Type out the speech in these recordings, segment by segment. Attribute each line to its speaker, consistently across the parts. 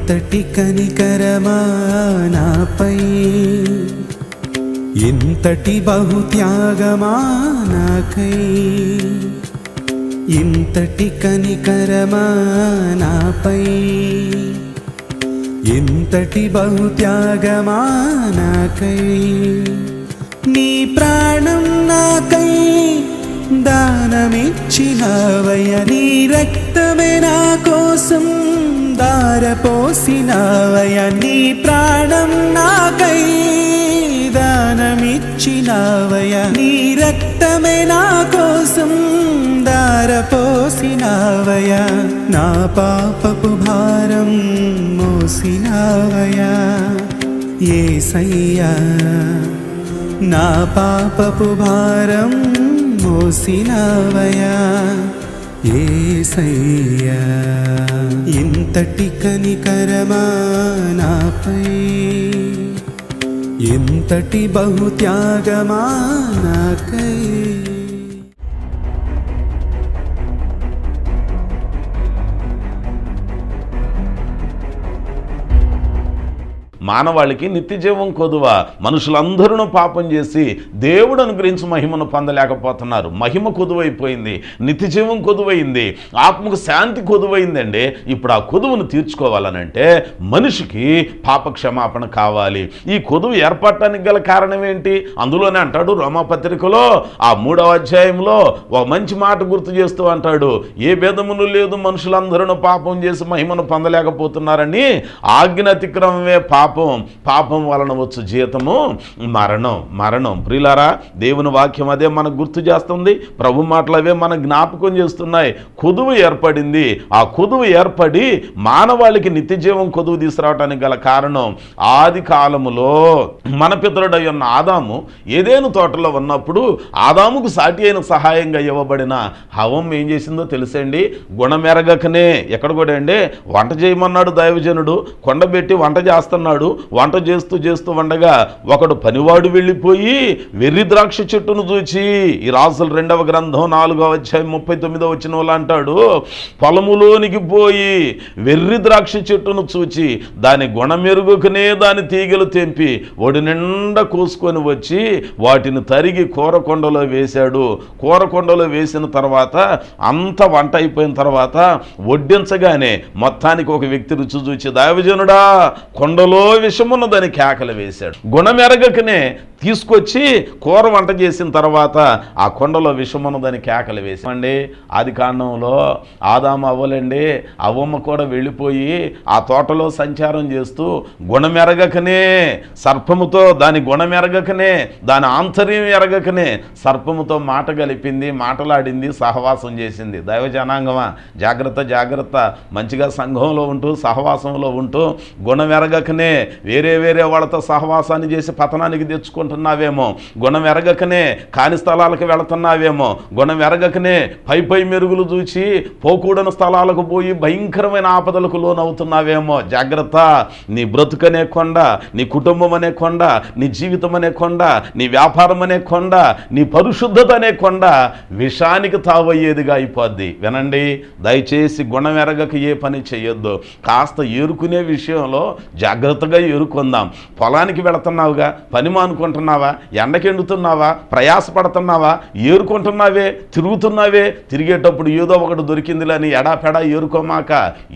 Speaker 1: ఎంతటి కనికరమా నాపై, ఎంతటి బహుత్యాగమా నాకై, ఎంతటి కనికరమా నాపై, ఎంతటి బహుత్యాగమా నాకై. నీ ప్రాణం నాకై దానమిచ్చినావయ్య, నీ రక్తమే నా కోసం దారపోసినావయ్య. నీ ప్రాణం నాకై దానమిచ్చినావయ్య, నీ రక్తమే నా కోసం దారపోసినావయ్య. నా పాపపు భారం మోసినావయ్య యేసయ్యా, నా పాపపు భారం మోసినావయ్యా యేసయ్యా. ఎంతటి కనికరమా నాపై, ఎంతటి బహుత్యాగమా నాకై.
Speaker 2: మానవాళికి నిత్యజీవం కొదువ. మనుషులందరూ పాపం చేసి దేవుడు అనుగ్రహించి మహిమను పొందలేకపోతున్నారు. మహిమ కొదువైపోయింది, నిత్యజీవం కొదువైంది, ఆత్మకు శాంతి కొదువైందండి. ఇప్పుడు ఆ కొదువును తీర్చుకోవాలనంటే మనిషికి పాప క్షమాపణ కావాలి. ఈ కొదువు ఏర్పడటానికి గల కారణం ఏంటి? అందులోనే అంటాడు రోమాపత్రికలో ఆ 3వ అధ్యాయంలో ఒక మంచి మాట గుర్తు చేస్తూ అంటాడు, ఏ భేదమును లేదు, మనుషులందరూ పాపం చేసి మహిమను పొందలేకపోతున్నారని. ఆజ్ఞ అతిక్రమమే పాపం, పాపం వలన వచ్చు జీతము మరణం. మరణం ప్రియులారా, దేవుని వాక్యం అదే మనకు గుర్తు చేస్తుంది. ప్రభు మాటలు అవే మనకు జ్ఞాపకం చేస్తున్నాయి. కొదువు ఏర్పడింది. ఆ కొదువు ఏర్పడి మానవాళికి నిత్యజీవం కొదువు తీసుకురావడానికి గల కారణం, ఆది కాలములో మన పితరుడై ఉన్న ఆదాము ఏదేను తోటలో ఉన్నప్పుడు ఆదాముకు సాటి అయిన సహాయంగా ఇవ్వబడిన హవ్వం ఏం చేసిందో తెలుసండి? గుణమెరగకనే, ఎక్కడ కూడా అండి, వంట చేయమన్నాడు దైవజనుడు, కొండబెట్టి వంట చేస్తున్నాడు. వంట చేస్తూ చేస్తూ ఉండగా ఒకడు పనివాడు వెళ్ళిపోయి వెర్రి ద్రాక్ష చెట్టును చూచి, ఈ రాసుల 2వ గ్రంథం 4వ అధ్యాయం 39వ వచనంలో అంటాడు, పొలములోనికి పోయి వెర్రి ద్రాక్ష చెట్టును చూచి దాని గుణమెరుగుకనే దాని తీగలు తెంపి ఒడి నిండా కోసుకొని వచ్చి వాటిని తరిగి కూరకొండలో వేశాడు. కూరకొండలో వేసిన తర్వాత అంత వంట అయిపోయిన తర్వాత వడ్డించగానే మొత్తానికి ఒక వ్యక్తి రుచి చూచి, దైవజనుడా కొండలో విషమున్నదని కేకలు వేశాడు. గుణమెరగకనే తీసుకొచ్చి కూర వంట చేసిన తర్వాత ఆ కొండలో విషమున్నదని కేకలు వేసామండి. ఆది కాండంలో ఆదాము అవ్వలండి, అవ్వమ్మ కూడా వెళ్ళిపోయి ఆ తోటలో సంచారం చేస్తూ గుణమెరగకనే సర్పముతో, దాని గుణమెరగకనే, దాని ఆంతర్యం ఎరగకనే సర్పముతో మాట కలిపింది, మాటలాడింది, సహవాసం చేసింది. దైవ జనాంగమా, జాగ్రత్త జాగ్రత్త. మంచిగా సంఘంలో ఉంటూ సహవాసంలో ఉంటూ గుణమెరగకనే వేరే వేరే వాళ్ళతో సహవాసాన్ని చేసి పతనానికి తెచ్చుకుంటున్నావేమో, గుణం ఎరగకనే కాని స్థలాలకు వెళుతున్నావేమో, గుణం ఎరగకనే పై పై మెరుగులు చూచి పోకూడని స్థలాలకు పోయి భయంకరమైన ఆపదలకు లోనవుతున్నావేమో. జాగ్రత్త. నీ బ్రతుకనే కొండ, నీ కుటుంబం అనే కొండ, నీ జీవితం అనే కొండ, నీ వ్యాపారం అనే కొండ, నీ పరిశుద్ధత అనే కొండ విషానికి తావయ్యేదిగా అయిపోద్ది. వినండి, దయచేసి గుణం ఎరగక ఏ పని చేయొద్దు. కాస్త ఏరుకునే విషయంలో జాగ్రత్తగా ఏరుకుందాం. పొలానికి వెళుతున్నావుగా, పని మానుకుంటున్నావా, ఎండకెండుతున్నావా, ప్రయాసపడుతున్నావా, ఏరుకుంటున్నావే, తిరుగుతున్నావే, తిరిగేటప్పుడు ఏదో ఒకటి దొరికిందిలని ఎడాపెడా ఏరుకోమాక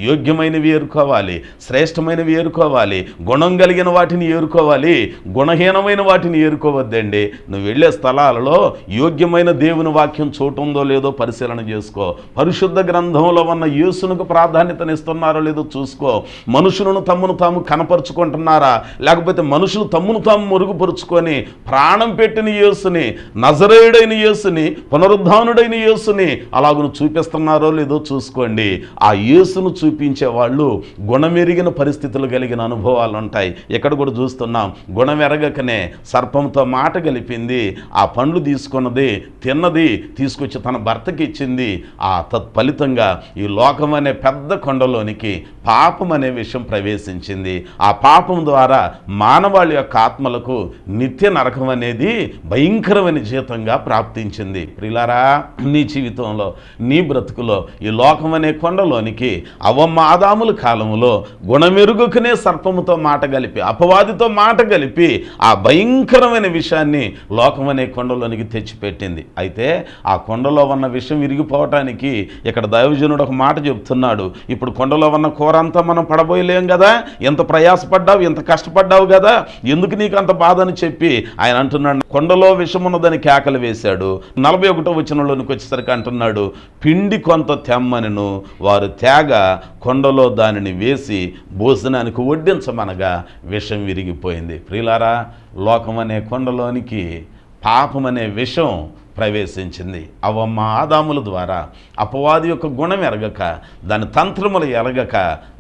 Speaker 2: యోగ్యమైనవి ఏరుకోవాలి, శ్రేష్టమైనవి ఏరుకోవాలి, గుణం కలిగిన వాటిని ఏరుకోవాలి, గుణహీనమైన వాటిని ఏరుకోవద్దండి. నువ్వు వెళ్ళే స్థలాలలో యోగ్యమైన దేవుని వాక్యం చోటు ఉందో లేదో పరిశీలన చేసుకో. పరిశుద్ధ గ్రంథంలో ఉన్న యేసునకు ప్రాధాన్యతనిస్తున్నారో లేదో చూసుకో. మనుషులను తమ్మును తాము కనపరుచుకుంటున్నారా, లేకపోతే మనుషులు తమ్మును తాము మురుగుపరుచుకొని ప్రాణం పెట్టిన యేసుని, నజరేయుడైన యేసుని, పునరుద్ధానుడైన యేసుని అలాగను చూపిస్తున్నారో లేదో చూసుకోండి. ఆ యేసును చూపించే వాళ్ళు గుణమెరిగిన పరిస్థితులు కలిగిన అనుభవాలు ఉంటాయి. ఇక్కడ కూడా చూస్తున్నాం, గుణమెరగకనే సర్పంతో మాట కలిపింది, ఆ పండ్లు తీసుకున్నది, తిన్నది, తీసుకొచ్చి తన భర్తకి ఇచ్చింది. ఆ తత్ఫలితంగా ఈ లోకం అనే పెద్ద కొండలోనికి పాపం అనే విషయం ప్రవేశించింది. ఆ పాపం ద్వారా మానవాళి యొక్క ఆత్మలకు నిత్య నరకం అనేది భయంకరమైన జీతంగా ప్రాప్తించింది. ప్రియులారా, నీ జీవితంలో నీ బ్రతుకులో ఈ లోకం అనే కొండలోనికి అవ్వమ్మ ఆదాముల కాలంలో గుణమెరుగుకునే సర్పముతో మాట కలిపి అపవాదితో మాట కలిపి ఆ భయంకరమైన విషయాన్ని లోకం అనే కొండలోనికి తెచ్చిపెట్టింది. అయితే ఆ కొండలో ఉన్న విషయం విరిగిపోవటానికి ఇక్కడ దైవజనుడు ఒక మాట చెప్తున్నాడు. ఇప్పుడు కొండలో ఉన్న కూర అంతా మనం పడబోయలేం కదా, ఎంత ప్రయాసపడ్డావు, ఎంత కష్టపడ్డావు కదా, ఎందుకు నీకు అంత బాధ అని చెప్పి ఆయన అంటున్నాడు, కొండలో విషం ఉన్నదని కేకలు వేశాడు. 41వ వచనంలోనికి వచ్చేసరికి అంటున్నాడు, పిండి కొంత తెమ్మనను వారు తేగ కొండలో దానిని వేసి భోజనానికి వడ్డించమనగా విషం విరిగిపోయింది. ప్రియులారా, లోకం అనే కొండలోనికి పాపం అనే విషం ప్రవేశించింది. అవ్వమ్మ ఆదాముల ద్వారా అపవాది యొక్క గుణం ఎరగక, దాని తంత్రములు ఎరగక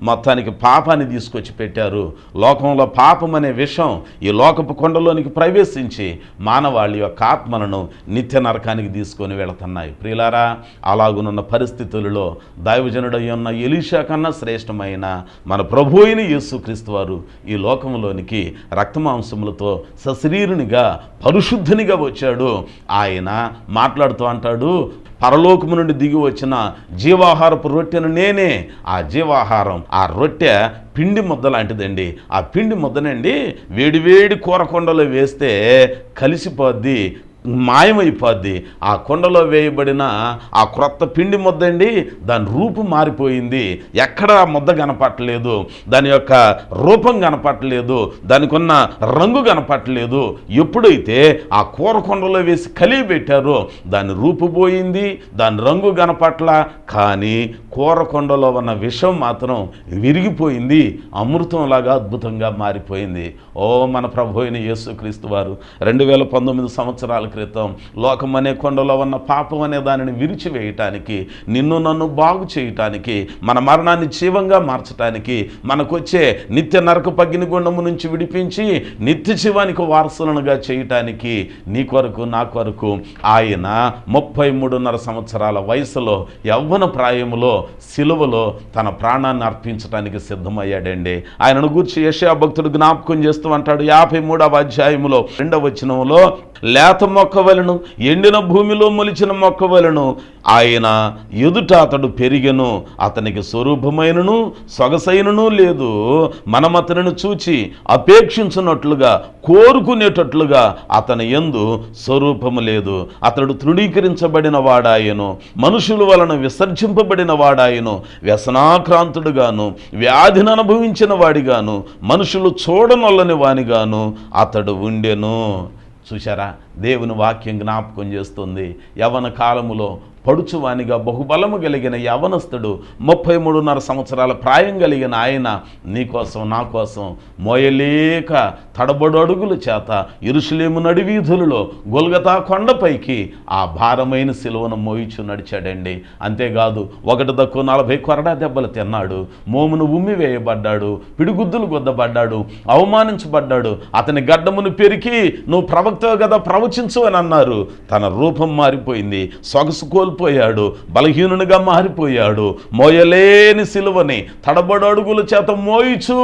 Speaker 2: మొత్తానికి పాపాన్ని తీసుకొచ్చి పెట్టారు. లోకంలో పాపం అనే విషం ఈ లోకపు కొండలోనికి ప్రవేశించి మానవాళి యొక్క ఆత్మలను నిత్య నరకానికి తీసుకొని వెళుతున్నాయి. ప్రియులారా, అలాగునున్న పరిస్థితులలో దైవజనుడై ఉన్న ఎలీషా కన్నా శ్రేష్టమైన మన ప్రభు అయిన యేసుక్రీస్తు వారు ఈ లోకంలోనికి రక్తమాంసములతో సశరీరునిగా పరిశుద్ధునిగా వచ్చాడు. ఆయన మాట్లాడుతూ అంటాడు, పరలోకము నుండి దిగి వచ్చిన జీవాహారపు రొట్టెను నేనే. ఆ జీవాహారం, ఆ రొట్టె పిండి ముద్ద లాంటిదండి. ఆ పిండి ముద్దనండి వేడివేడి కూర కొండలో వేస్తే కలిసిపోద్ది, మాయమైపోద్ది. ఆ కొండలో వేయబడిన ఆ క్రొత్త పిండి ముద్ద అండి, దాని రూపు మారిపోయింది. ఎక్కడ ముద్ద కనపట్టలేదు, దాని యొక్క రూపం కనపట్టలేదు, దానికి ఉన్న రంగు కనపట్టలేదు. ఎప్పుడైతే ఆ కూర కొండలో వేసి కలిగి పెట్టారో దాని రూపు పోయింది, దాని రంగు కనపట్ల. కానీ కూర కొండలో ఉన్న విషం మాత్రం విరిగిపోయింది, అమృతంలాగా అద్భుతంగా మారిపోయింది. ఓ మన ప్రభు అయిన యేసుక్రీస్తు వారు 2019 సంవత్సరాల క్రితం లోకం అనే కొండలో ఉన్న పాపం అనే దానిని విరిచివేయటానికి, నిన్ను నన్ను బాగు చేయటానికి, మన మరణాన్ని జీవంగా మార్చటానికి, మనకొచ్చే నిత్య నరక పగ్గిని గుండము నుంచి విడిపించి నిత్య జీవానికి వారసులనుగా చేయటానికి నీ కొరకు నా కొరకు ఆయన 33.5 సంవత్సరాల వయసులో యవ్వన ప్రాయములో సిలువలో తన ప్రాణాన్ని అర్పించడానికి సిద్ధమయ్యాడండి. ఆయనను గూర్చి యెషయా భక్తుడు జ్ఞాపకం చేస్తూ అంటాడు 53వ అధ్యాయములో 2వ వచనములో, లేత మొక్కవలను ఎండిన భూమిలో మొలిచిన మొక్కవలను ఆయన ఎదుట అతడు పెరిగెను, అతనికి స్వరూపమైనను సొగసైనను లేదు, మనమతనిని చూచి అపేక్షించున్నట్లుగా కోరుకునేటట్లుగా అతని యందు స్వరూపము లేదు. అతడు తృణీకరించబడిన వాడాయను, మనుషుల వలన విసర్జింపబడిన వాడాయను, వ్యసనాక్రాంతుడుగాను వ్యాధిని అనుభవించిన వాడిగాను మనుషులు చూడనొల్లని వానిగాను అతడు ఉండెను. చూశారా, దేవుని వాక్యం జ్ఞాపకం చేస్తుంది. యవ్వన కాలములో పడుచువానిగా బహుబలము కలిగిన యవనస్తుడు 33.5 సంవత్సరాల ప్రాయం కలిగిన ఆయన నీకోసం నా కోసం మోయలేక తడబడు అడుగుల చేత యెరూషలేము నడివీధులలో గొల్గతా కొండపైకి ఆ భారమైన సిలువను మోయిచు నడిచాడండి. అంతేకాదు 1 కొరడా దెబ్బలు తిన్నాడు, మోమును ఉమ్మి వేయబడ్డాడు, పిడిగుద్దులు గుద్దబడ్డాడు, అవమానించబడ్డాడు. అతని గడ్డమును పెరికి నువ్వు ప్రవక్తవు కదా ప్రవచించు అని అన్నారు. తన రూపం మారిపోయింది, సొగసు కోల్పోయాడు, బలహీనునిగా మారిపోయాడు. మోయలేని సిలువని తడబడు అడుగుల చేత మోయిచు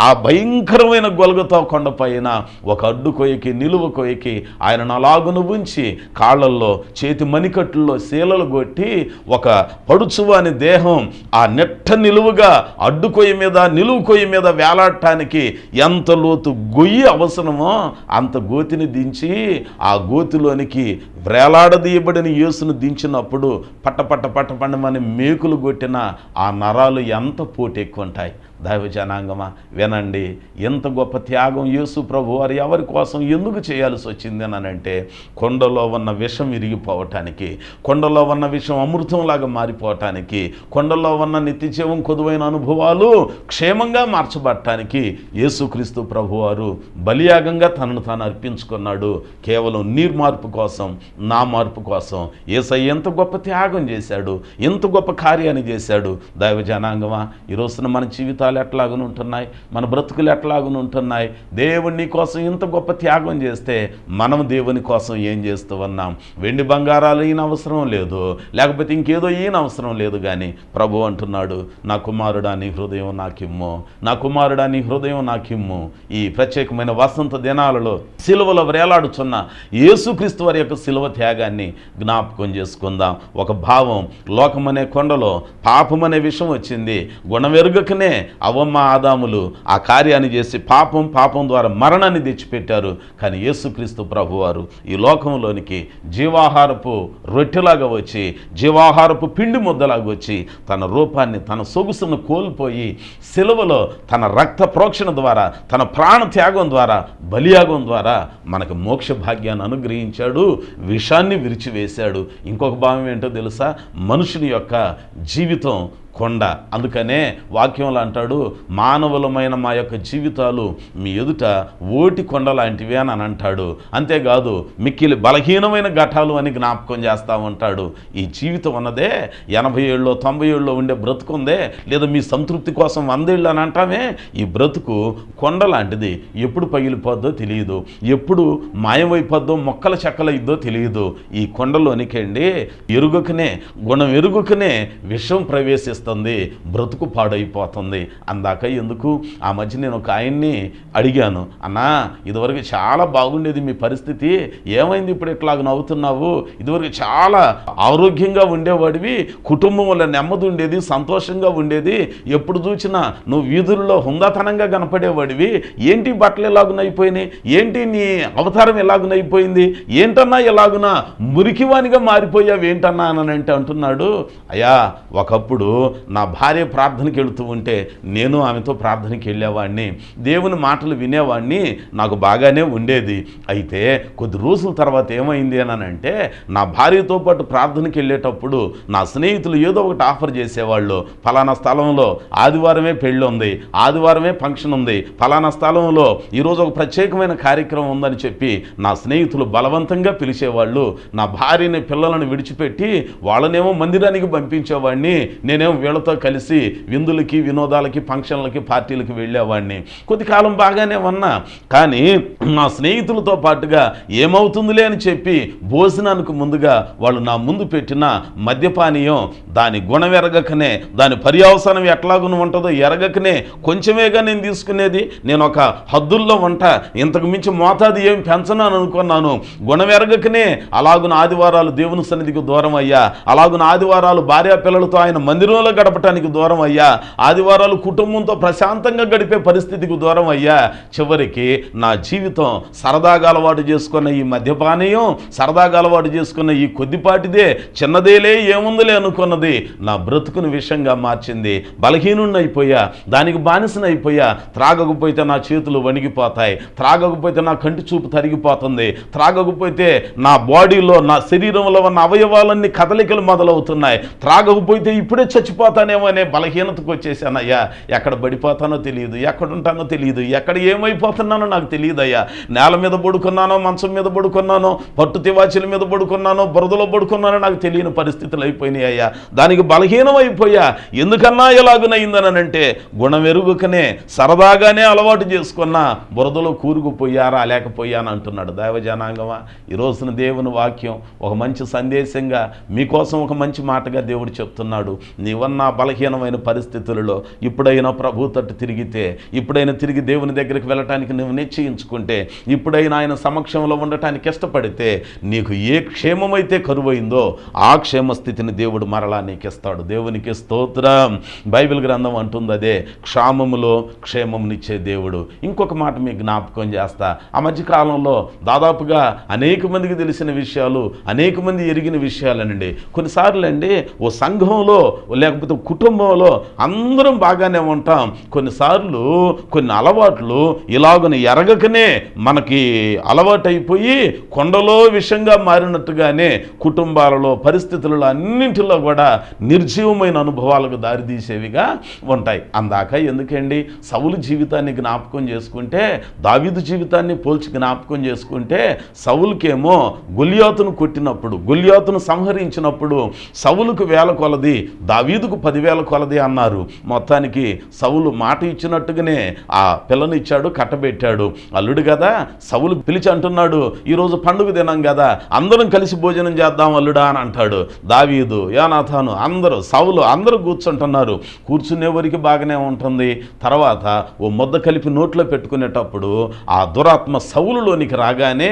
Speaker 2: ఆ భయంకరమైన గొల్గొతా కొండపైన ఒక అడ్డు కొయ్యకి నిలువ కొయ్యకి ఆయనను అలాగును ఉంచి కాళ్ళల్లో చేతి మణికట్టుల్లో శీలలు కొట్టి ఒక పడుచువాని దేహం ఆ నెట్ట నిలువుగా అడ్డు కొయ్య మీద నిలువు కొయ్య మీద వేలాడటానికి ఎంత లోతు గొయ్యి అవసరమో అంత గోతిని దించి ఆ గోతిలోనికి వేలాడదీయబడిన యేసును దించినప్పుడు పట్టమని మేకులు కొట్టిన ఆ నరాలు ఎంత పోటెక్కువ ఉంటాయి. దైవ జనాంగమా వినండి, ఎంత గొప్ప త్యాగం యేసు ప్రభు వారు ఎవరి కోసం ఎందుకు చేయాల్సి వచ్చింది అని అంటే, కొండలో ఉన్న విషం విరిగిపోవటానికి, కొండలో ఉన్న విషం అమృతంలాగా మారిపోవటానికి, కొండలో ఉన్న నిత్యజీవం కొదువైన అనుభవాలు క్షేమంగా మార్చబడటానికి యేసుక్రీస్తు ప్రభు వారు బలియాగంగా తనను తాను అర్పించుకున్నాడు. కేవలం నీ మార్పు కోసం, నా మార్పు కోసం యేసయ్య ఎంత గొప్ప త్యాగం చేశాడు, ఎంత గొప్ప కార్యాన్ని చేశాడు. దైవ జనాంగమా, ఈ రోజున మన జీవితాలు జీవితాలు ఎట్లాగని ఉంటున్నాయి, మన బ్రతుకులు ఎట్లాగని ఉంటున్నాయి. దేవుడు నీ కోసం ఇంత గొప్ప త్యాగం చేస్తే మనం దేవుని కోసం ఏం చేస్తూ ఉన్నాం? వెండి బంగారాలు ఈయన అవసరం లేదు, లేకపోతే ఇంకేదో ఈయన అవసరం లేదు. కానీ ప్రభు అంటున్నాడు, నా కుమారుడా నీ హృదయం నాకిమ్ము, నా కుమారుడా నీ హృదయం నాకిమ్ము. ఈ ప్రత్యేకమైన వసంత దినాలలో సిలువలో వేలాడుచున్న యేసుక్రీస్తు వారి యొక్క సిలువ త్యాగాన్ని జ్ఞాపకం చేసుకుందాం. ఒక భావం, లోకమనే కొండలో పాపమనే విషయం వచ్చింది. గుణమెరుగకనే అవ్వమ్మ ఆదాములు ఆ కార్యాన్ని చేసి పాపం ద్వారా మరణాన్ని తెచ్చిపెట్టారు. కానీ యేసుక్రీస్తు ప్రభువారు ఈ లోకంలోనికి జీవాహారపు రొట్టెలాగా వచ్చి, జీవాహారపు పిండి ముద్దలాగా వచ్చి, తన రూపాన్ని, తన సొగుసును కోల్పోయి సిలువలో తన రక్త ప్రోక్షణ ద్వారా, తన ప్రాణ త్యాగం ద్వారా, బలియాగం ద్వారా మనకు మోక్ష భాగ్యాన్ని అనుగ్రహించాడు, విషాన్ని విరిచివేశాడు. ఇంకొక భావం ఏంటో తెలుసా? మనుషుని యొక్క జీవితం కొండ. అందుకనే వాక్యంలో అంటాడు, మానవులమైన మా యొక్క జీవితాలు మీ ఎదుట ఓటి కొండ లాంటివి అని అంటాడు. అంతేకాదు మిక్కిలి బలహీనమైన ఘటాలు అని జ్ఞాపకం చేస్తూ ఉంటాడు. ఈ జీవితం అన్నదే 80 ఏళ్ళలో 90 ఏళ్ళలో ఉండే బ్రతుకు ఉందే, లేదా మీ సంతృప్తి కోసం 100 ఏళ్ళు అని అంటామే. ఈ బ్రతుకు కొండ లాంటిది. ఎప్పుడు పగిలిపోద్దో తెలియదు, ఎప్పుడు మాయమైపోద్దో మొక్కల చెక్కలైద్దో తెలియదు. ఈ కొండలోనికండి ఎరుగకనే, గుణం ఎరుగకనే విషం ప్రవేశిస్తుంది, బ్రతుకు పాడైపోతుంది. అందాక ఎందుకు? ఆ మధ్య నేను ఒక ఆయన్ని అడిగాను, అన్నా ఇదివరకు చాలా బాగుండేది మీ పరిస్థితి, ఏమైంది ఇప్పుడు ఇట్లాగ నవ్వుతున్నావు? ఇదివరకు చాలా ఆరోగ్యంగా ఉండేవాడివి, కుటుంబంలో నెమ్మది ఉండేది, సంతోషంగా ఉండేది, ఎప్పుడు చూసినా నువ్వు వీధుల్లో హుందాతనంగా కనపడేవాడివి, ఏంటి బట్టలు ఎలాగునైపోయినాయి, ఏంటి నీ అవతారం ఎలాగునైపోయింది, ఏంటన్నా ఎలాగునా మురికివానిగా మారిపోయావు ఏంటన్నా అని అంటున్నాడు. అయ్యా, ఒకప్పుడు నా భార్య ప్రార్థనకి వెళుతూ ఉంటే నేను ఆమెతో ప్రార్థనకి వెళ్ళేవాడిని, దేవుని మాటలు వినేవాడిని, నాకు బాగానే ఉండేది. అయితే కొద్ది రోజుల తర్వాత ఏమైంది అని అంటే, నా భార్యతో పాటు ప్రార్థనకి వెళ్ళేటప్పుడు నా స్నేహితులు ఏదో ఒకటి ఆఫర్ చేసేవాళ్ళు. ఫలానా స్థలంలో ఆదివారమే పెళ్ళి ఉంది, ఆదివారమే ఫంక్షన్ ఉంది, ఫలానా స్థలంలో ఈరోజు ఒక ప్రత్యేకమైన కార్యక్రమం ఉందని చెప్పి నా స్నేహితులు బలవంతంగా పిలిచేవాళ్ళు. నా భార్యని పిల్లలను విడిచిపెట్టి వాళ్ళనేమో మందిరానికి పంపించేవాడిని, నేనేమో వీళ్ళతో కలిసి విందులకి, వినోదాలకి, ఫంక్షన్లకి, పార్టీలకి వెళ్ళేవాడిని. కొద్ది కాలం బాగానే ఉన్నా, కానీ నా స్నేహితులతో పాటుగా ఏమవుతుందిలే అని చెప్పి భోజనానికి ముందుగా వాళ్ళు నా ముందు పెట్టిన మద్యపానీయం, దాని గుణం ఎరగకనే, దాని పర్యవసానం ఎట్లాగున ఉంటుందో ఎరగకనే కొంచెమేగా నేను తీసుకునేది. నేను ఒక హద్దుల్లో ఉంటా, ఇంతకు మించి మోతాదు ఏం పెంచను అని అనుకున్నాను. గుణం ఎరగకనే అలాగున ఆదివారాలు దేవుని సన్నిధికి దూరం అయ్యా, అలాగున ఆదివారాలు భార్యా పిల్లలతో ఆయన మందిరంలో గడపటానికి దూరం అయ్యా, ఆదివారాలు కుటుంబంతో ప్రశాంతంగా గడిపే పరిస్థితికి దూరం అయ్యా. చివరికి నా జీవితం సరదాగా అలవాటు చేసుకున్న ఈ మద్యపానీయం, సరదాగా అలవాటు చేసుకున్న ఈ కొద్దిపాటిదే, చిన్నదేలే ఏముందిలే అనుకున్నది నా బ్రతుకుని విషయంగా మార్చింది. బలహీనుణ్ణి అయిపోయా, దానికి బానిసనైపోయా. త్రాగకపోతే నా చేతులు వణిగిపోతాయి, త్రాగకపోతే నా కంటి చూపు తరిగిపోతుంది, త్రాగకపోతే నా బాడీలో, నా శరీరంలో ఉన్న అవయవాలన్నీ కదలికలు మొదలవుతున్నాయి, త్రాగకపోతే ఇప్పుడే చచ్చిపోతానేమో అనే బలహీనతకు వచ్చేసానయ్యా. ఎక్కడ పడిపోతానో తెలియదు, ఎక్కడ ఉంటానో తెలియదు, ఎక్కడ ఏమైపోతున్నానో నాకు తెలియదయ్యా. నేల మీద పడుకున్నానో, మంచం మీద పడుకున్నానో, పట్టు తివాచీల మీద పడుకున్నానో, బురదలో పడుకున్నానో నాకు తెలియని పరిస్థితులు అయిపోయినాయి అయ్యా. దానికి బలహీనం అయిపోయా. ఎందుకన్నా ఎలాగునైందనంటే, గుణం ఎరుగుకనే సరదాగానే అలవాటు చేసుకున్నా బురదలో కూరుకుపోయారా లేకపోయాను అంటున్నాడు. దైవజనాంగమా, ఈ రోజున దేవుని వాక్యం ఒక మంచి సందేశంగా మీకోసం ఒక మంచి మాటగా దేవుడు చెప్తున్నాడు. నీవన్నా బలహీనమైన పరిస్థితులలో ఇప్పుడైనా ప్రభు తట్టు తిరిగితే, ఇప్పుడైనా తిరిగి దేవుని దగ్గరికి వెళ్ళటానికి నువ్వు నిశ్చయించుకుంటే, ఇప్పుడైనా ఆయన సమక్షంలో ఉండటానికి ఇష్టపడితే, నీకు ఏ క్షేమమైతే కరువైందో ఆ క్షేమ స్థితిని దేవుడు మరలా నీకు ఇస్తాడు. దేవునికి స్తోత్రం. బైబిల్ గ్రంథం అంటుంది అదే, క్షామములో క్షేమమునిచ్చే దేవుడు. ఇంకొక మాట మీకు జ్ఞాపకం చేస్తా. ఆ మధ్యకాలంలో దాదాపుగా అనేక మందికి తెలిసిన విషయాలు, అనేక మంది ఎరిగిన విషయాలనండి. కొన్నిసార్లు అండి ఓ సంఘంలో లేకపోతే కుటుంబంలో అందరం బాగానే ఉంటాం, కొన్నిసార్లు కొన్ని అలవాట్లు ఇలాగని ఎరగకనే మనకి అలవాటైపోయి కొండలో విషంగా మారినట్టుగానే కుటుంబాలలో, పరిస్థితులలో అన్నింటిలో కూడా నిర్జీవమైన అనుభవాలకు దారితీసేవిగా ఉంటాయి. అందాక ఎందుకండి సౌలు జీవితాన్ని జ్ఞాపకం చేసుకుంటే, దావీదు జీవితాన్ని పోల్చి జ్ఞాపకం చేసుకుంటే, సౌలుకేమో గొలియాతును కొట్టినప్పుడు, గొలియాతును సంహరించినప్పుడు సౌలుకు వేల కొలది, దావీదుకు దావీదుకు 10,000 కొలది అన్నారు. మొత్తానికి సౌలు మాట ఇచ్చినట్టుగానే ఆ పిల్లనిచ్చాడు, కట్టబెట్టాడు. అల్లుడు కదా, సౌలు పిలిచి అంటున్నాడు, ఈరోజు పండుగ దినం కదా, అందరం కలిసి భోజనం చేద్దాం అల్లుడా అని అంటాడు. దావీదు, యోనాతాను, అందరూ, సౌలు అందరూ కూర్చుంటున్నారు. కూర్చునేవరికి బాగానే ఉంటుంది. తర్వాత ఓ ముద్ద కలిపి నోట్లో పెట్టుకునేటప్పుడు ఆ దురాత్మ సౌలులోనికి రాగానే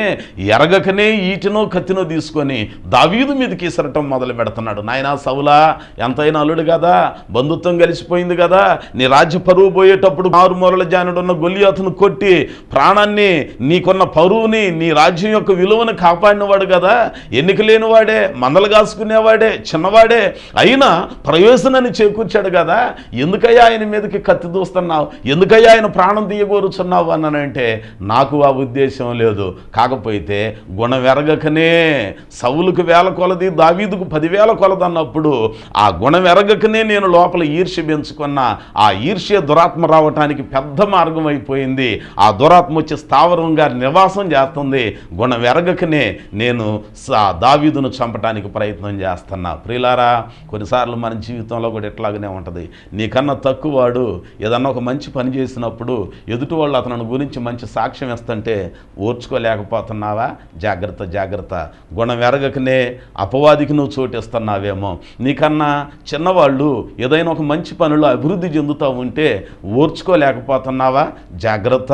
Speaker 2: ఎరగకనే ఈటనో కత్తినో తీసుకొని దావీదు మీదకి ఇసరటం మొదలు పెడుతున్నాడు. నాయనా సౌలా, ఎంతైనా అల్లుడు కదా, బంధుత్వం కలిసిపోయింది కదా, నీ రాజ్య పరువు పోయేటప్పుడు మారుమూరల జానుడున్న గొలియాతును కొట్టి ప్రాణాన్ని, నీకున్న పరువుని, నీ రాజ్యం యొక్క విలువను కాపాడినవాడు కదా, ఎన్నిక లేనివాడే, మందలు కాసుకునేవాడే, చిన్నవాడే, అయినా ప్రయోజనాన్ని చేకూర్చాడు కదా, ఎందుకయ్యా ఆయన మీదకి కత్తి దూస్తున్నావు, ఎందుకయ్యా ఆయన ప్రాణం తీయగోరుచున్నావు అన్నానంటే, నాకు ఆ ఉద్దేశం లేదు. కాకపోతే గుణవెరగకనే సౌలుకు 1,000 కొలది, దావీదుకు 10,000 కొలది అన్నప్పుడు ఆ గుణవెరగకనే నేను లోపల ఈర్ష్య పెంచుకున్నా. ఆ ఈర్ష్య దురాత్మ రావటానికి పెద్ద మార్గం అయిపోయింది. ఆ దురాత్మ వచ్చి స్థావరంగా నివాసం చేస్తుంది. గుణవెరగకనే నేను దావీదును చంపడానికి ప్రయత్నం చేస్తున్నా. ప్రియులారా, కొన్నిసార్లు మన జీవితంలో కూడా ఇట్లాగనే ఉంటుంది. నీకన్నా తక్కువవాడు ఏదన్నా ఒక మంచి పని చేసినప్పుడు ఎదుటి వాళ్ళు అతని గురించి మంచి సాక్ష్యం ఇస్తుంటే ఓర్చుకోలేకపోతున్నావా? జాగ్రత్త జాగ్రత్త. గుణవెరగకనే అపవాదికి నువ్వు చోటిస్తున్నావేమో. నీకన్నా చిన్నవాళ్ళు ఏదైనా ఒక మంచి పనులు అభివృద్ధి చెందుతూ ఉంటే ఓర్చుకోలేకపోతున్నావా? జాగ్రత్త.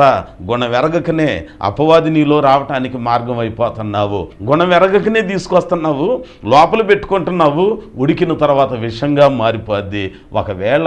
Speaker 2: గుణవెరగకనే అపవాది నీలో రావటానికి మార్గం అయిపోతున్నావు. గుణవెరగకనే తీసుకొస్తున్నావు, లోపల పెట్టుకుంటున్నావు, ఉడికిన తర్వాత విషంగా మారిపోద్ది. ఒకవేళ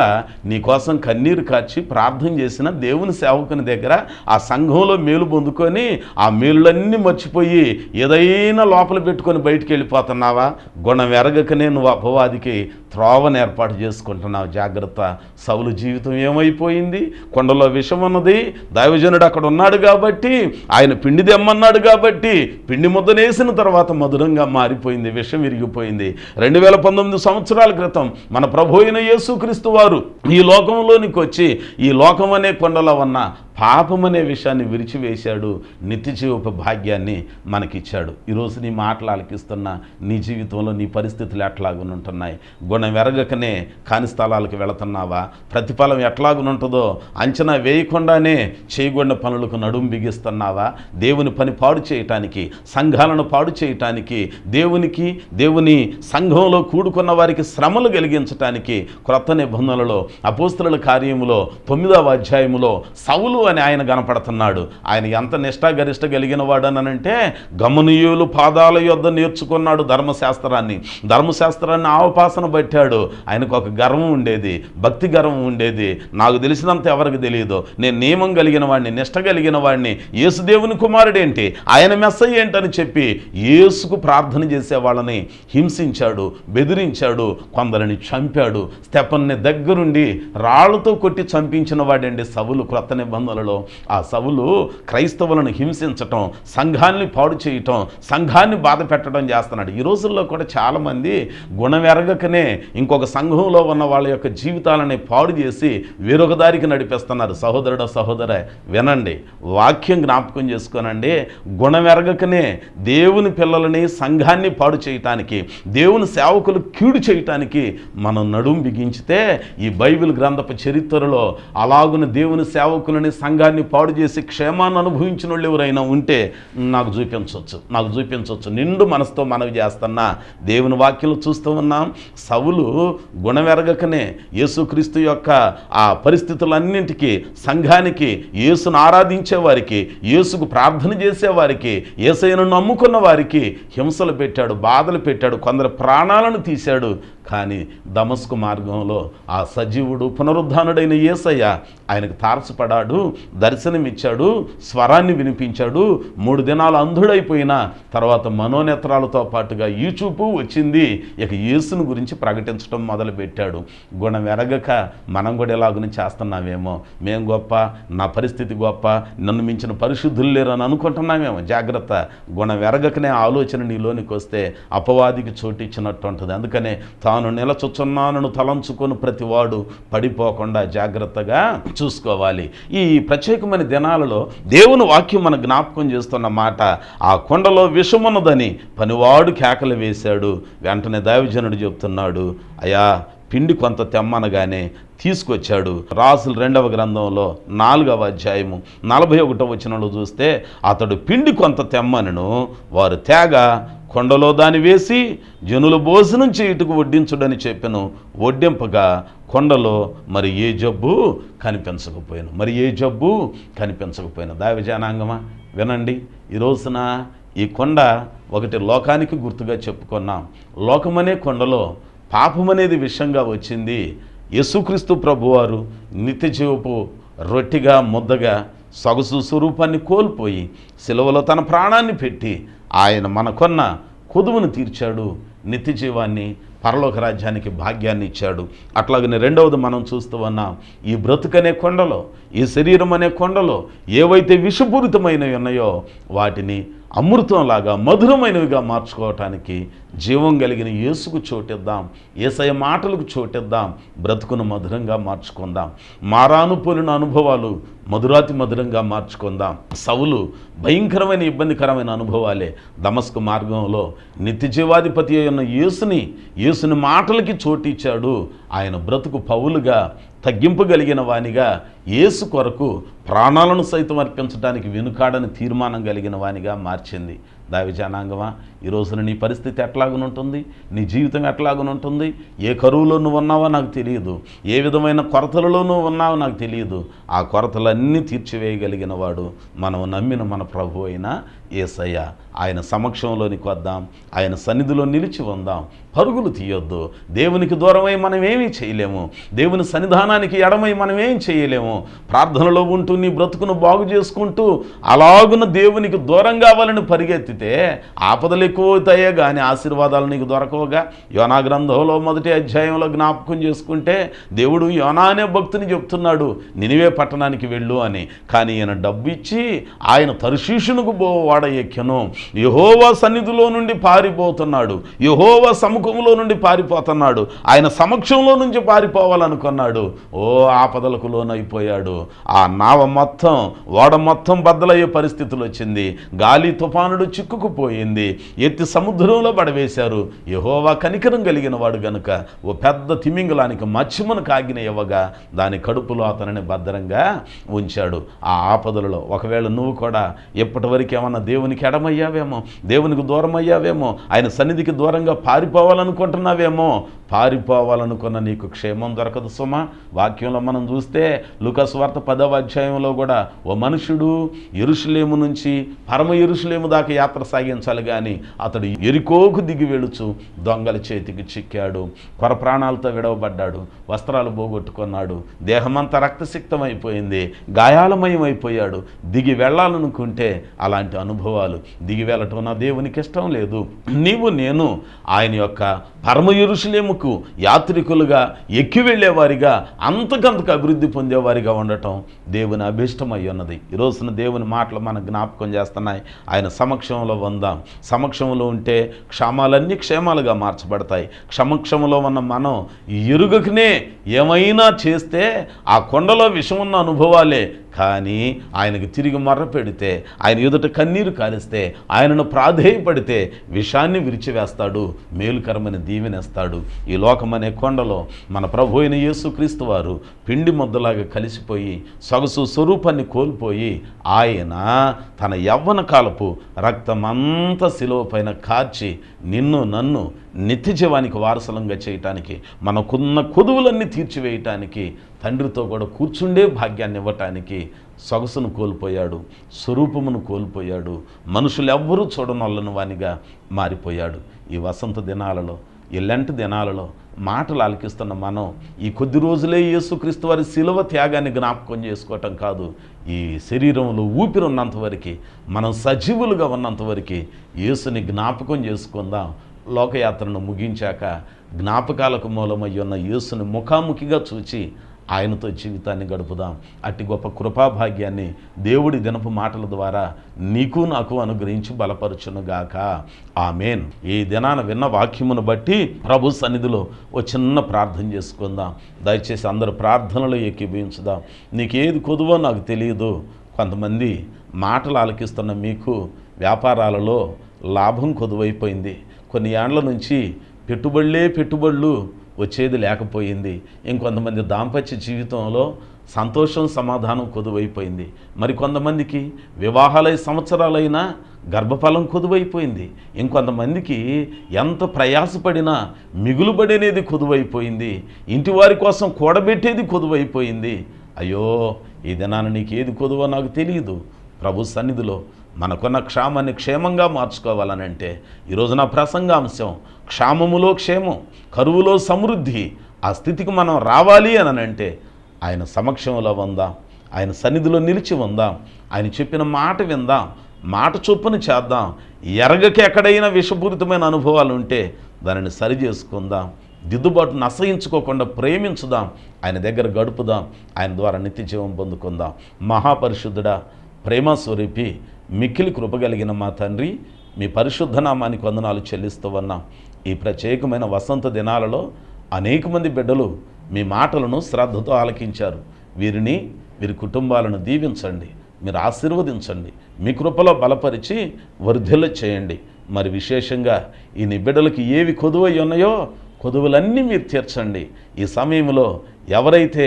Speaker 2: నీకోసం కన్నీరు కార్చి ప్రార్థన చేసిన దేవుని సేవకుని దగ్గర ఆ సంఘంలో మేలు పొందుకొని ఆ మేలులన్నీ మర్చిపోయి ఏదైనా లోపల పెట్టుకొని బయటికి వెళ్ళిపోతున్నావా? గుణవెరగకనే నువ్వు అపవాదికి త్రోవను ఏర్పాటు చేసుకుంటున్నావు. జాగ్రత్త. సౌలు జీవితం ఏమైపోయింది? కొండలో విషం ఉన్నది, దైవజనుడు అక్కడ ఉన్నాడు కాబట్టి, ఆయన పిండి తెమ్మన్నాడు కాబట్టి, పిండి ముద్దనేసిన తర్వాత మధురంగా మారిపోయింది, విషం విరిగిపోయింది. 2019 సంవత్సరాల క్రితం మన ప్రభు అయిన యేసుక్రీస్తు వారు ఈ లోకంలోనికి వచ్చి ఈ లోకం అనే కొండలో ఉన్న పాపం అనే విషయాన్ని విరిచివేశాడు, నిత్య జీవపు భాగ్యాన్ని మనకిచ్చాడు. ఈరోజు నీ మాటలు ఆలకిస్తున్న నీ జీవితంలో నీ పరిస్థితులు ఎట్లాగునుంటున్నాయి? గుణవెరగకనే కాని స్థలాలకు వెళుతున్నావా? ప్రతిఫలం ఎట్లాగునుంటుందో అంచనా వేయకుండానే చేయగొండ పనులకు నడుం బిగిస్తున్నావా? దేవుని పని పాడు చేయటానికి, సంఘాలను పాడు చేయటానికి, దేవుని సంఘంలో కూడుకున్న వారికి శ్రమలు కలిగించటానికి క్రొత్త నిబంధనలలో అపోస్తలుల కార్యములో 9వ అధ్యాయములో సౌలు అని ఆయన కనపడుతున్నాడు. ఆయన ఎంత నిష్ఠాగరిష్ట కలిగిన వాడనంటే, గమనీయులు పాదాల యొద్ద నేర్చుకున్నాడు ధర్మశాస్త్రాన్ని ఆవపాసన పట్టాడు. ఆయనకు ఒక గర్వం ఉండేది, భక్తి గర్వం ఉండేది. నాకు తెలిసినంత ఎవరికి తెలియదు, నేను నియమం కలిగిన వాడిని, నిష్ఠ కలిగిన వాడిని, యేసుదేవుని కుమారుడేంటి, ఆయన మెస్సయ్య ఏంటని చెప్పి యేసుకు ప్రార్థన చేసే వాళ్ళని హింసించాడు, బెదిరించాడు, కొందరిని చంపాడు. స్టెఫన్ని దగ్గరుండి రాళ్లతో కొట్టి చంపించిన వాడండి సౌలు. క్రొత్త నిబంధనలలో ఆ సౌలు క్రైస్తవులను హింసించటం, సంఘాన్ని పాడు చేయటం, సంఘాన్ని బాధ పెట్టడం చేస్తున్నాడు. ఈ రోజుల్లో కూడా చాలామంది గుణవెరగకనే ఇంకొక సంఘంలో ఉన్న వాళ్ళ యొక్క జీవితాలని పాడు చేసి వేరొక దారికి నడిపిస్తున్నారు. సహోదరుడు సహోదర వినండి, వాక్యం జ్ఞాపకం చేసుకోనండి. గుణవెరగకనే దేవుని పిల్లలని, సంఘాన్ని పాడు చేయటానికి, దేవుని సేవకులు కీడు చేయటానికి మనం నడుం బిగించితే ఈ బైబిల్ గ్రంథపు చరిత్రలో అలాగున దేవుని సేవకులని, సంఘాన్ని పాడు చేసి క్షేమాన్ని అనుభవించిన వాళ్ళు ఎవరైనా ఉంటే నాకు చూపించవచ్చు. నిండు మనసుతో మనవి చేస్తున్నా. దేవుని వాక్యం చూస్తూ ఉన్నాం. సౌలు గుణవెరగకనే యేసుక్రీస్తు యొక్క ఆ పరిస్థితులన్నింటికీ, సంఘానికి, యేసును ఆరాధించే వారికి, యేసుకు ప్రార్థన చేసేవారికి, యేసయ్యను నమ్ముకున్న వారికి హింసలు పెట్టాడు, బాధలు పెట్టాడు, కొందరు ప్రాణాలను తీశాడు. కానీ దమస్కు మార్గంలో ఆ సజీవుడు పునరుద్ధానుడైన యేసయ్య ఆయనకు తారసపడాడు, దర్శనమిచ్చాడు, స్వరాన్ని వినిపించాడు. 3 దినాలు అంధుడైపోయిన తర్వాత మనోనేత్రాలతో పాటుగా ఈ చూపు వచ్చింది. ఇక యేసును గురించి ప్రకటించడం మొదలుపెట్టాడు. గుణవెరగక మనం కూడా ఎలాగని చేస్తున్నామేమో, మేం గొప్ప, నా పరిస్థితి గొప్ప, నన్ను మించిన పరిశుద్ధులు లేరు అని అనుకుంటున్నామేమో. జాగ్రత్త. గుణవెరగకనే ఆలోచన నీలోనికి వస్తే అపవాదికి చోటిచ్చినట్టు ఉంటుంది. అందుకనే తాను నిలచుచున్నానను తలంచుకొని ప్రతివాడు పడిపోకుండా జాగ్రత్తగా చూసుకోవాలి. ఈ ప్రత్యేకమైన దినాలలో దేవుని వాక్యం మన జ్ఞాపకం చేస్తున్న మాట, ఆ కొండలో విషమున్నదని పనివాడు కేకలు వేశాడు. వెంటనే దైవజనుడు చెప్తున్నాడు, అయ్యా పిండి కొంత తెమ్మనగానే తీసుకొచ్చాడు. రాసుల 2వ గ్రంథంలో 4వ అధ్యాయము 41వ వచనంలో చూస్తే అతడు పిండి కొంత తెమ్మనను, వారు తేగ కొండలో దాన్ని వేసి జనుల భోజనం చేయుటకు వడ్డించుడని చెప్పెను. వడ్డింపగా కొండలో మరి ఏ జబ్బు కనిపించకపోయాను. దైవజనాంగమా వినండి, ఈ రోజున ఈ కొండ ఒకటి లోకానికి గుర్తుగా చెప్పుకున్నాం. లోకమనే కొండలో పాపమనేది విషంగా వచ్చింది. యేసుక్రీస్తు ప్రభువారు నిత్యజీవపు రొట్టిగా ముద్దగా సొగసు స్వరూపాన్ని కోల్పోయి సిలువలో తన ప్రాణాన్ని పెట్టి ఆయన మనకున్న కొదువును తీర్చాడు, నిత్య జీవాన్ని, పరలోక రాజ్యానికి భాగ్యాన్ని ఇచ్చాడు. అట్లాగనే రెండవది మనం చూస్తూ ఉన్నాం, ఈ బ్రతుకనే కొండలో, ఈ శరీరం అనే కొండలో ఏవైతే విషపూరితమైనవి ఉన్నాయో వాటిని అమృతంలాగా మధురమైనవిగా మార్చుకోవటానికి జీవం కలిగిన యేసుకు చోటిద్దాం, యేసయ్య మాటలకు చోటిద్దాం, బ్రతుకును మధురంగా మార్చుకుందాం. మారాను పోలిన అనుభవాలు మధురాతి మధురంగా మార్చుకుందాం. సౌలు భయంకరమైన ఇబ్బందికరమైన అనుభవాలే. దమస్కు మార్గంలో నిత్యజీవాధిపతి అయిన యేసుని మాటలకి చోటిచ్చాడు. ఆయన బ్రతుకు పౌలుగా తగ్గింపగలిగిన వానిగా, యేసు కొరకు ప్రాణాలను సైతం అర్పించడానికి వెనుకాడని తీర్మానం కలిగిన వానిగా మార్చింది. దైవజనాంగమా, ఈ రోజున నీ పరిస్థితి ఎట్లాగునుంటుంది, నీ జీవితం ఎట్లాగునుంటుంది, ఏ కరువులో నువ్వు ఉన్నావో నాకు తెలియదు, ఏ విధమైన కొరతలలో నువ్వు ఉన్నావో నాకు తెలియదు. ఆ కొరతలన్నీ తీర్చివేయగలిగిన వాడు మనం నమ్మిన మన ప్రభు అయిన యేసయ్య. ఆయన సమక్షంలోనికి వద్దాం, ఆయన సన్నిధిలో నిలిచి ఉందాం. పరుగులు తీయొద్దు. దేవునికి దూరమై మనం ఏమీ చేయలేము, దేవుని సన్నిధానానికి ఎడమై మనం ఏం చేయలేము. ప్రార్థనలో ఉంటూ నీ బ్రతుకును బాగు చేసుకుంటూ అలాగున దేవునికి దూరం కావాలని పరిగెత్తితే ఆపదలు ఎక్కువవుతాయే కానీ ఆశీర్వాదాలు నీకు దొరకవుగా. యోనా గ్రంథంలో 1వ అధ్యాయంలో జ్ఞాపకం చేసుకుంటే దేవుడు యోనా అనే భక్తుని చెప్తున్నాడు, నినివే పట్టణానికి వెళ్ళు అని. కానీ ఈయన డబ్బు ఇచ్చి ఆయన తర్షీషునకు వాడ ఎక్కెను. యెహోవా సన్నిధిలో నుండి పారిపోతున్నాడు, యెహోవా సముఖంలో నుండి పారిపోతున్నాడు, ఆయన సమక్షంలో నుంచి పారిపోవాలనుకున్నాడు. ఆపదలకు లోనైపోయాడు. ఆ నావ మొత్తం, ఓడ మొత్తం బద్దలయ్యే పరిస్థితులు వచ్చింది. గాలి తుఫానుడు చిక్కుకుపోయింది. ఎత్తి సముద్రంలో పడవేశారు. యెహోవా కనికరం కలిగిన వాడు గనుక ఓ పెద్ద తిమింగలానికి మత్స్యమును కాగిన ఇవ్వగా దాని కడుపులో అతనిని భద్రంగా ఉంచాడు. ఆ ఆపదలలో ఒకవేళ నువ్వు కూడా ఎప్పటి వరకు ఏమన్నా దేవునికి ఎడమయ్యావేమో, దేవునికి దూరం అయ్యావేమో, ఆయన సన్నిధికి దూరంగా పారిపోవాలనుకుంటున్నావేమో. పారిపోవాలనుకున్న నీకు క్షేమం దొరకదు సుమా. వాక్యంలో మనం చూస్తే లూకా సువార్త 10వ అధ్యాయంలో కూడా ఓ మనుషుడు యెరూషలేము నుంచి పరమ యెరూషలేము దాకా యాత్ర సాగించాలి కానీ అతడు ఎరికోకు దిగి వెళుచు దొంగల చేతికి చిక్కాడు, కొర ప్రాణాలతో విడవబడ్డాడు, వస్త్రాలు పోగొట్టుకున్నాడు, దేహమంతా రక్తసిక్తమైపోయింది, గాయాలమయం అయిపోయాడు. దిగి వెళ్ళాలనుకుంటే అలాంటి అనుభవాలు, దిగి వెళ్ళటం నా దేవునికి ఇష్టం లేదు. నేను ఆయన యొక్క పరమ యెరూషలేముకు యాత్రికులుగా ఎక్కి వెళ్ళేవారిగా, అంతకంతకు అభివృద్ధి పొందేవారిగా ఉండటం దేవుని అభిష్టమై ఉన్నది. ఈ రోజున దేవుని మాటలు మనకు జ్ఞాపకం చేస్తున్నాయి. ఆయన సమక్షంలో ఉందాం. సమక్షంలో ఉంటే క్షేమాలన్నీ క్షేమాలుగా మార్చబడతాయి. సమక్షంలో ఉన్న మనం ఎరుగకనే ఏమైనా చేస్తే ఆ కొండలో విషం ఉన్న అనుభవాలే. కానీ ఆయనకు తిరిగి మర్ర పెడితే, ఆయన ఎదుట కన్నీరు కారిస్తే, ఆయనను ప్రాధేయపడితే విషాన్ని విరిచివేస్తాడు, మేలుకరమైన దీవెనేస్తాడు. ఈ లోకమనే కొండలో మన ప్రభు అయిన యేసుక్రీస్తు వారు పిండి ముద్దలాగా కలిసిపోయి సొగసు స్వరూపాన్ని కోల్పోయి ఆయన తన యవ్వన కాలపు రక్తమంతా శిలువ పైన కార్చి నిన్ను నన్ను నిత్యజీవానికి వారసులంగా చేయటానికి, మనకున్న కొదువులన్నీ తీర్చివేయటానికి, తండ్రితో కూడా కూర్చుండే భాగ్యాన్ని ఇవ్వటానికి సొగసును కోల్పోయాడు, స్వరూపమును కోల్పోయాడు, మనుషులు ఎవ్వరూ చూడనొల్లని వానిగా మారిపోయాడు. ఈ వసంత దినాలలో, ఈ లెంట్ దినాలలో మాటలు ఆలకిస్తున్న మనం ఈ కొద్ది రోజులే యేసుక్రీస్తు వారి శిలువ త్యాగాన్ని జ్ఞాపకం చేసుకోవటం కాదు, ఈ శరీరంలో ఊపిరి ఉన్నంతవరకు, మనం సజీవులుగా ఉన్నంతవరకు యేసుని జ్ఞాపకం చేసుకుందాం. లోకయాత్రను ముగించాక జ్ఞాపకాలకు మూలమై ఉన్న యేసుని ముఖాముఖిగా చూచి ఆయనతో జీవితాన్ని గడుపుదాం. అట్టి గొప్ప కృపాభాగ్యాన్ని దేవుడి దినపు మాటల ద్వారా నీకు నాకు అనుగ్రహించి బలపరచునుగాక. ఆమేన్. ఈ దినాన విన్న వాక్యమును బట్టి ప్రభు సన్నిధిలో ఓ చిన్న ప్రార్థన చేసుకుందాం. దయచేసి అందరూ ప్రార్థనలో ఏకీభవించుదాం. నీకేది కొదువో నాకు తెలియదు. కొంతమంది మాటలు ఆలకిస్తున్న మీకు వ్యాపారాలలో లాభం కొదువైపోయింది. కొన్ని ఏండ్ల నుంచి పెట్టుబడులు వచ్చేది లేకపోయింది. ఇంకొంతమంది దాంపత్య జీవితంలో సంతోషం సమాధానం కొదువైపోయింది. మరి కొంతమందికి వివాహాలై సంవత్సరాలైనా గర్భఫలం కొదువైపోయింది. ఇంకొంతమందికి ఎంత ప్రయాసపడినా మిగులుబడేది కొదువైపోయింది. ఇంటి వారి కోసం కూడబెట్టేది కొదువైపోయింది. అయ్యో, ఈ దినాన నీకు ఏది కొదువో నాకు తెలియదు. ప్రభు సన్నిధిలో మనకున్న క్షామాన్ని క్షేమంగా మార్చుకోవాలనంటే ఈరోజు నా ప్రసంగాంశం క్షామములో క్షేమం, కరువులో సమృద్ధి. ఆ స్థితికి మనం రావాలి అనంటే ఆయన సమక్షంలో ఉందాం, ఆయన సన్నిధిలో నిలిచి ఉందాం, ఆయన చెప్పిన మాట విందాం, మాట చొప్పున చేద్దాం. ఎరగక ఎక్కడైనా విషపూరితమైన అనుభవాలు ఉంటే దానిని సరి చేసుకుందాం, దిద్దుబాటును అసహించుకోకుండా ప్రేమించుదాం, ఆయన దగ్గర గడుపుదాం, ఆయన ద్వారా నిత్య జీవం పొందుకుందాం. మహాపరిశుద్ధుడా, ప్రేమ స్వరూపి, మిక్కిలి కృపగలిగిన మా తండ్రి, మీ పరిశుద్ధ నామానికి వందనాలు చెల్లిస్తూ ఉన్నాం. ఈ ప్రత్యేకమైన వసంత దినాలలో అనేక మంది బిడ్డలు మీ మాటలను శ్రద్ధతో ఆలకించారు. వీరి కుటుంబాలను దీవించండి, మీరు ఆశీర్వదించండి, మీ కృపలో బలపరిచి వర్ధిల్ల చేయండి. మరి విశేషంగా ఈ నీ బిడ్డలకి ఏవి కొదువై ఉన్నాయో కొదువులన్నీ మీరు తీర్చండి. ఈ సమయంలో ఎవరైతే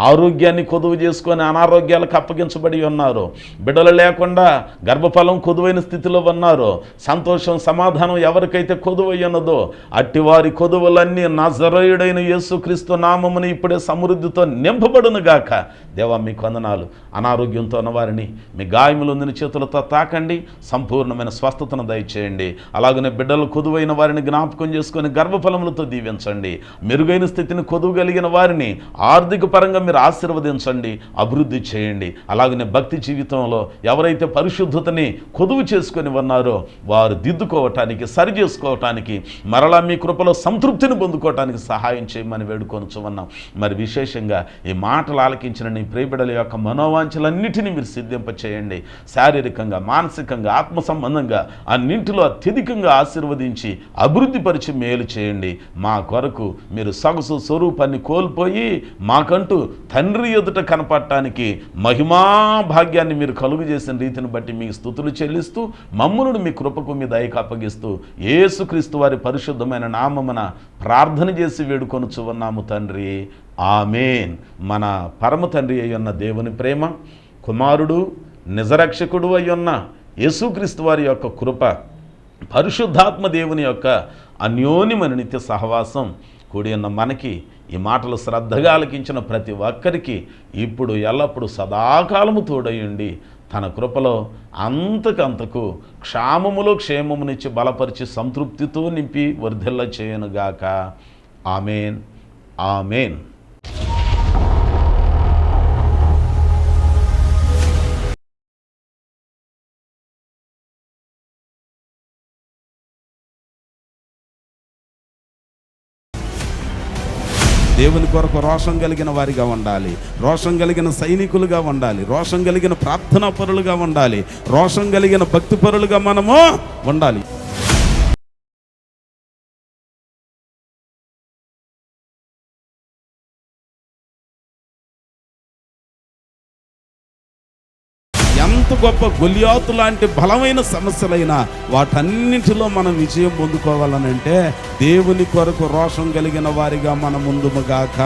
Speaker 2: ఆరోగ్యాన్ని కొదువు చేసుకొని అనారోగ్యాలకు అప్పగించబడి ఉన్నారో, బిడ్డలు లేకుండా గర్భఫలం కొదువైన స్థితిలో ఉన్నారో, సంతోషం సమాధానం ఎవరికైతే కొదువై ఉన్నదో అట్టివారి కొదువులన్నీ నజరేయుడైన యేసుక్రీస్తు నామమున ఇప్పుడే సమృద్ధితో నింపబడును గాక. దేవా, మీకు వందనాలు. అనారోగ్యంతో ఉన్న వారిని మీ గాయములొందిన చేతులతో తాకండి, సంపూర్ణమైన స్వస్థతను దయచేయండి. అలాగనే బిడ్డలు కొదువైన వారిని జ్ఞాపకం చేసుకొని గర్భఫలములతో దీవించండి. మెరుగైన స్థితిని కొదువు కలిగిన వారిని ఆర్థిక పరంగా మీరు ఆశీర్వదించండి, అభివృద్ధి చేయండి. అలాగనే భక్తి జీవితంలో ఎవరైతే పరిశుద్ధతని కొదువు చేసుకొని ఉన్నారో వారు దిద్దుకోవటానికి, సరి చేసుకోవటానికి, మరలా మీ కృపలో సంతృప్తిని పొందుకోవటానికి సహాయం చేయమని వేడుకొనుచు ఉన్నాం. మరి విశేషంగా ఈ మాటలు ఆలకించిన నీ ప్రియబిడ్డల యొక్క మనోవాంఛలన్నిటినీ మీరు సిద్ధింప చేయండి. శారీరకంగా, మానసికంగా, ఆత్మ సంబంధంగా అన్నింటిలో అత్యధికంగా ఆశీర్వదించి అభివృద్ధి పరిచి మేలు చేయండి. మా కొరకు మీరు సొగసు స్వరూపాన్ని కోల్పోయి మాకంటూ తండ్రి ఎదుట కనపడటానికి మహిమా భాగ్యాన్ని మీరు కలుగు చేసిన రీతిని బట్టి మీ స్తుతులు చెల్లిస్తూ మమ్ములను మీ కృపకు మీ దయకు అప్పగిస్తూ యేసుక్రీస్తు వారి పరిశుద్ధమైన నామమున ప్రార్థన చేసి వేడుకొనుచు ఉన్నాము తండ్రి. ఆమేన్. మన పరమ తండ్రి అయ్యున్న దేవుని ప్రేమ, కుమారుడు నిజరక్షకుడు అయ్యున్న యేసుక్రీస్తు వారి యొక్క కృప, పరిశుద్ధాత్మ దేవుని యొక్క అన్యోన్యమైన నిత్య సహవాసం కూడి ఉన్న మనకి, ఈ మాటలు శ్రద్ధగా ఆలకించిన ప్రతి ఒక్కరికి ఇప్పుడు ఎల్లప్పుడూ సదాకాలము తోడయుండి తన కృపలో అంతకంతకు క్షామములో క్షేమమునిచ్చి బలపరిచి సంతృప్తితో నింపి వర్ధిల్ల చేయనుగాక. ఆమేన్, ఆమేన్.
Speaker 1: దేవుని కొరకు రోషం కలిగిన వారిగా ఉండాలి, రోషం కలిగిన సైనికులుగా ఉండాలి, రోషం కలిగిన ప్రార్థనా పరులుగా ఉండాలి, రోషం కలిగిన భక్తి పరులుగా మనము ఉండాలి. ఎంత గొప్ప గొలియాతు లాంటి బలమైన సమస్యలైనా వాటన్నింటిలో మనం విజయం పొందుకోవాలనంటే దేవుని కొరకు రోషం కలిగిన వారిగా మనం ముందుముగాక.